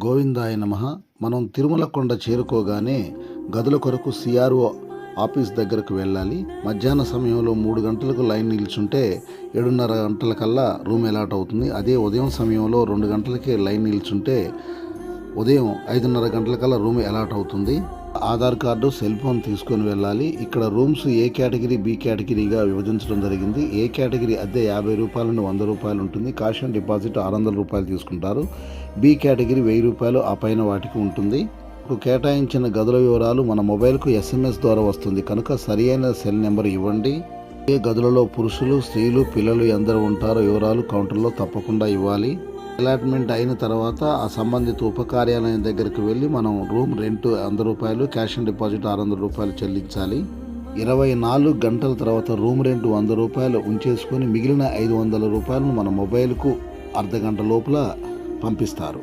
గోవిందాయ నమః. మనం తిరుమల కొండ చేరుకోగానే గదుల కొరకు సిఆర్ఓ ఆఫీస్ దగ్గరకు వెళ్ళాలి. మధ్యాహ్న సమయంలో 3 గంటలకు లైన్ నిల్చుంటే 7:30 గంటలకల్లా రూమ్ అలాట్ అవుతుంది. అదే ఉదయం సమయంలో 2 గంటలకే లైన్ నిల్చుంటే ఉదయం 5:30 గంటలకల్లా రూమ్ అలాట్ అవుతుంది. ఆధార్ కార్డు, సెల్ ఫోన్ తీసుకొని వెళ్ళాలి. ఇక్కడ రూమ్స్ ఏ కేటగిరీ, బి కేటగిరీగా విభజించడం జరిగింది. ఏ కేటగిరీ అద్దె 50 రూపాయల నుండి 100 రూపాయలు ఉంటుంది. కాష్ అండ్ డిపాజిట్ 600 రూపాయలు తీసుకుంటారు. బి కేటగిరీ 1000 రూపాయలు ఆ పైన వాటికి ఉంటుంది. కేటాయించిన గదుల వివరాలు మన మొబైల్కు SMS ద్వారా వస్తుంది కనుక సరి అయిన సెల్ నెంబర్ ఇవ్వండి. ఏ గదులలో పురుషులు, స్త్రీలు, పిల్లలు ఎందరు ఉంటారో వివరాలు కౌంటర్లో తప్పకుండా ఇవ్వాలి. అలాట్మెంట్ అయిన తర్వాత ఆ సంబంధిత ఉప కార్యాలయం దగ్గరికి వెళ్ళి మనం రూమ్ రెంట్ 100 రూపాయలు, క్యాష్ అండ్ డిపాజిట్ 600 రూపాయలు చెల్లించాలి. 24 గంటల తర్వాత రూమ్ రెంట్ 100 రూపాయలు ఉంచేసుకొని మిగిలిన 500 రూపాయలను మన మొబైల్కు అర్ధగంట లోపల పంపిస్తారు.